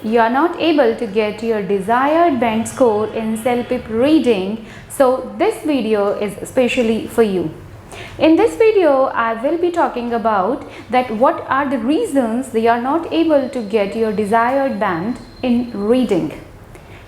you are not able to get your desired band score in CELPIP reading, so this video is especially for you. In this video, I will be talking about that what are the reasons you are not able to get your desired band in reading.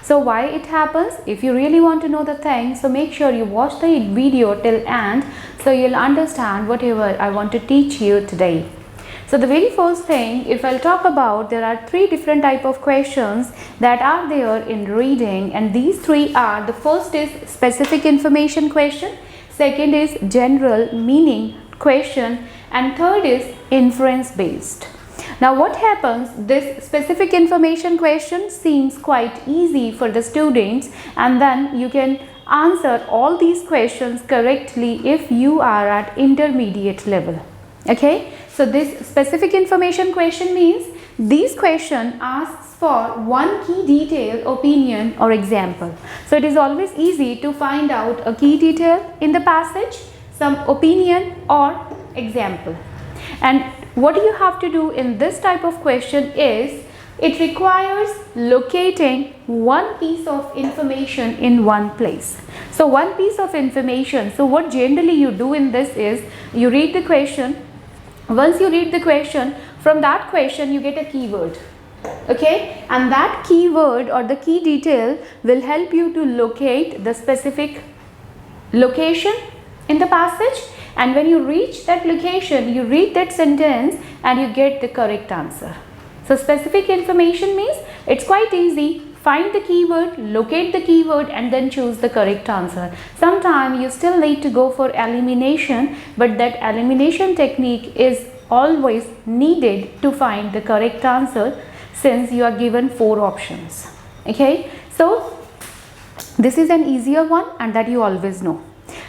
So why it happens? If you really want to know the thing, so make sure you watch the video till end so you'll understand whatever I want to teach you today. So the very first thing, if I'll talk about, there are three different type of questions that are there in reading, and these three are: the first is specific information question, second is general meaning question, and third is inference based. Now what happens, this specific information question seems quite easy for the students, and then you can answer all these questions correctly if you are at intermediate level. Okay, so this specific information question means these question asks for one key detail, opinion or example. So it is always easy to find out a key detail in the passage, some opinion or example. And what you have to do in this type of question is, it requires locating one piece of information in one place. So one piece of information, so what generally you do in this is, you read the question. Once you read the question, from that question you get a keyword, okay, and that keyword or the key detail will help you to locate the specific location in the passage, and when you reach that location, you read that sentence and you get the correct answer. So specific information means it's quite easy. Find the keyword, locate the keyword, and then choose the correct answer. Sometimes you still need to go for elimination, but that elimination technique is always needed to find the correct answer, since you are given 4 options. Okay, so this is an easier one and that you always know.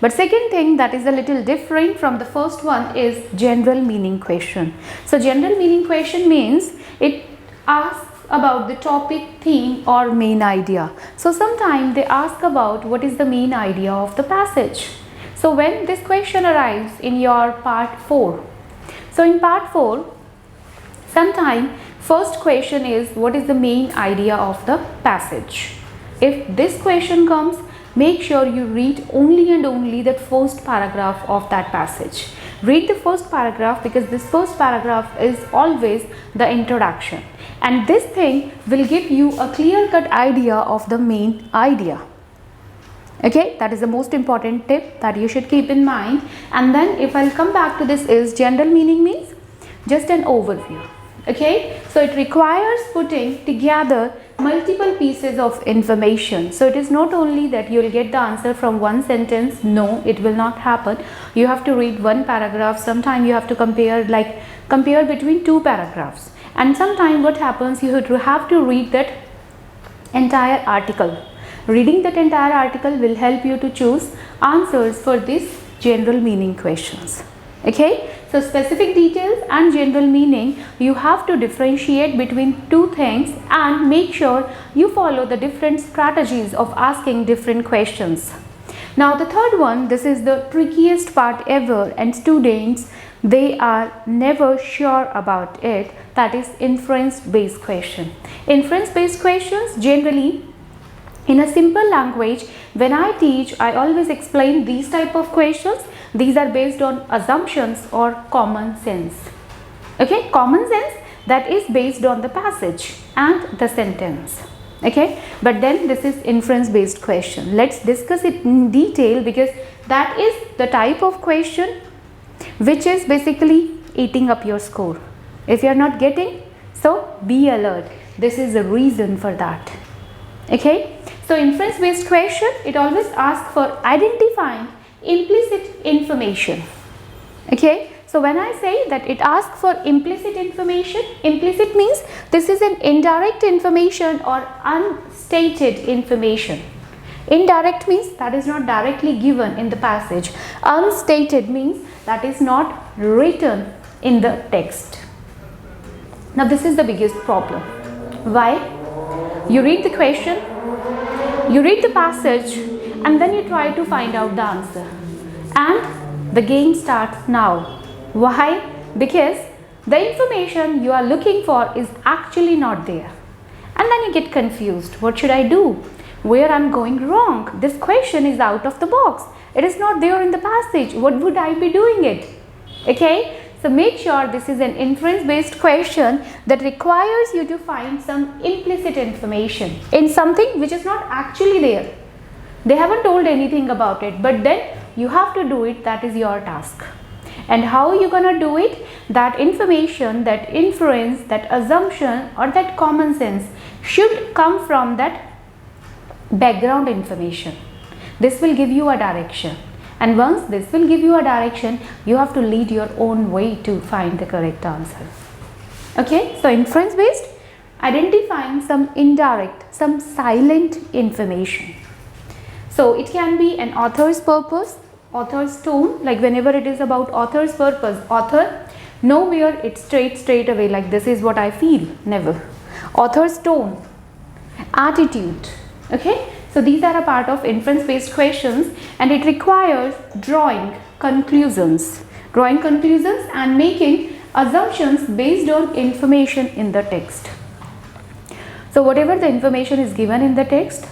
But second thing that is a little different from the first one is general meaning question. So general meaning question means it asks about the topic, theme or main idea. So sometimes they ask about what is the main idea of the passage. So when this question arrives in your part 4, so in part 4, sometime first question is what is the main idea of the passage. If this question comes, make sure you read only and only the first paragraph of that passage. Read the first paragraph, because this first paragraph is always the introduction, and this thing will give you a clear-cut idea of the main idea. Okay, that is the most important tip that you should keep in mind. And then if I'll come back to this, is general meaning means just an overview. Okay, so it requires putting together multiple pieces of information. So it is not only that you will get the answer from one sentence. No, it will not happen. You have to read one paragraph. Sometimes you have to compare between 2 paragraphs, and sometimes what happens, you have to read that entire article. Reading that entire article will help you to choose answers for these general meaning questions. Okay, so specific details and general meaning, you have to differentiate between 2 things and make sure you follow the different strategies of asking different questions. Now the third one, this is the trickiest part ever, and students, they are never sure about it, that is inference based question. Inference based questions, generally in a simple language, when I teach, I always explain these type of questions. These are based on assumptions or common sense. Okay, common sense that is based on the passage and the sentence. Okay, but then this is inference based question. Let's discuss it in detail, because that is the type of question which is basically eating up your score. If you are not getting, so be alert. This is the reason for that. Okay, so inference based question, it always asks for identifying implicit information. Okay, so when I say that it asks for implicit information, implicit means this is an indirect information or unstated information. Indirect means that is not directly given in the passage. Unstated means that is not written in the text. Now this is the biggest problem. Why? You read the question, you read the passage, and then you try to find out the answer, and the game starts now. Why? Because the information you are looking for is actually not there, and then you get confused. What should I do? Where I'm going wrong? This question is out of the box. It is not there in the passage. What would I be doing it? Okay. So make sure this is an inference based question that requires you to find some implicit information in something which is not actually there. They haven't told anything about it, but then you have to do it. That is your task. And how are you gonna do it? That information, that inference, that assumption or that common sense should come from that background information. This will give you a direction. And once this will give you a direction, you have to lead your own way to find the correct answer. Okay, so inference based, identifying some indirect, some silent information. So it can be an author's purpose, author's tone, like whenever it is about author's purpose, author, nowhere it's straight away like this is what I feel, never. Author's tone, attitude, okay. So these are a part of inference based questions, and it requires drawing conclusions and making assumptions based on information in the text. So whatever the information is given in the text,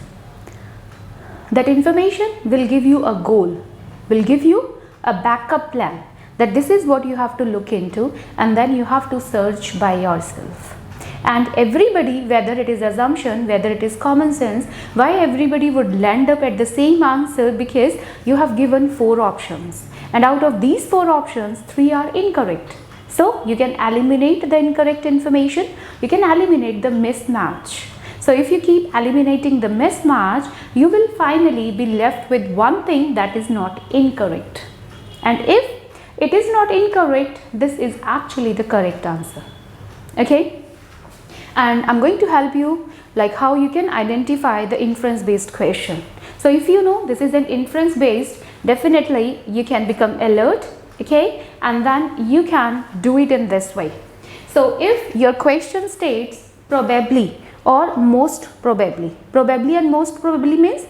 that information will give you a goal, will give you a backup plan, that this is what you have to look into, and then you have to search by yourself. And everybody, whether it is assumption, whether it is common sense, why everybody would land up at the same answer? Because you have given 4 options, and out of these 4 options, 3 are incorrect. So you can eliminate the incorrect information, you can eliminate the mismatch. So if you keep eliminating the mismatch, you will finally be left with one thing that is not incorrect. And if it is not incorrect, this is actually the correct answer. Okay. And I'm going to help you like how you can identify the inference based question. So if you know this is an inference based, definitely you can become alert, okay, and then you can do it in this way. So if your question states probably or most probably, probably and most probably means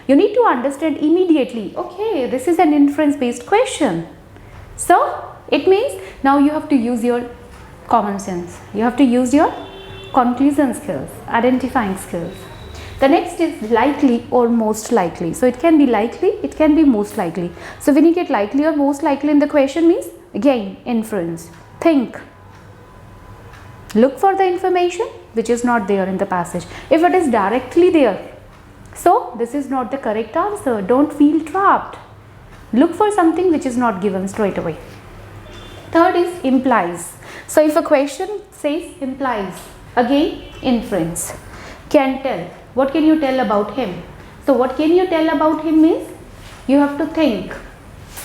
you need to understand immediately, okay, this is an inference based question. So it means now you have to use your common sense, you have to use your conclusion skills, identifying skills. The next is likely or most likely. So it can be likely, it can be most likely. So when you get likely or most likely in the question means again inference. Think, look for the information which is not there in the passage. If it is directly there, so this is not the correct answer. Don't feel trapped. Look for something which is not given straight away. Third is implies. So if a question says implies, again inference. Can tell. What can you tell about him? So what can you tell about him means you have to think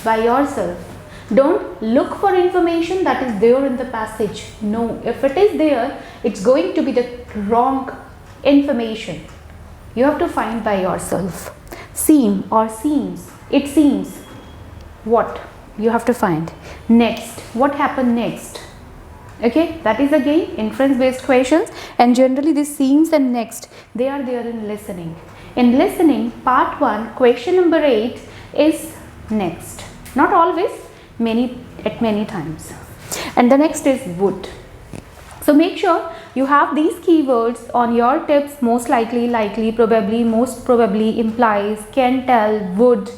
by yourself. Don't look for information that is there in the passage. No, if it is there, it's going to be the wrong information. You have to find by yourself. Seem or seems. It seems. What? You have to find. Next. What happened next? Okay, that is again inference based questions, and generally this seems and next, they are there in listening. In listening, part 1, question number 8 is next. Not always, many times. And the next is would. So make sure you have these keywords on your tips: most likely, likely, probably, most probably, implies, can tell, would.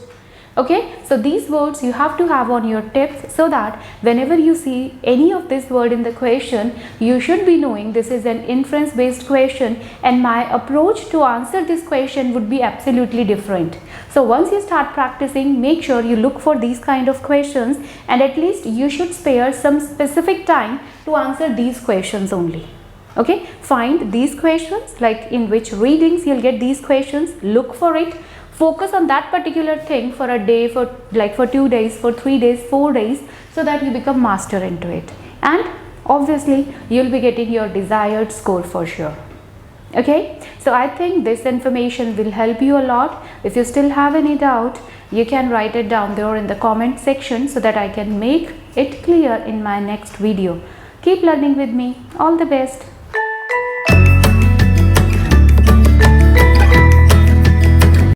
Okay, so these words you have to have on your tips, so that whenever you see any of this word in the question, you should be knowing this is an inference based question, and my approach to answer this question would be absolutely different. So once you start practicing, make sure you look for these kind of questions, and at least you should spare some specific time to answer these questions only. Okay, find these questions, like in which readings you'll get these questions, look for it. Focus on that particular thing for a day, for 2 days, for 3 days, 4 days, so that you become master into it. And obviously, you'll be getting your desired score for sure. Okay, so I think this information will help you a lot. If you still have any doubt, you can write it down there in the comment section, so that I can make it clear in my next video. Keep learning with me. All the best.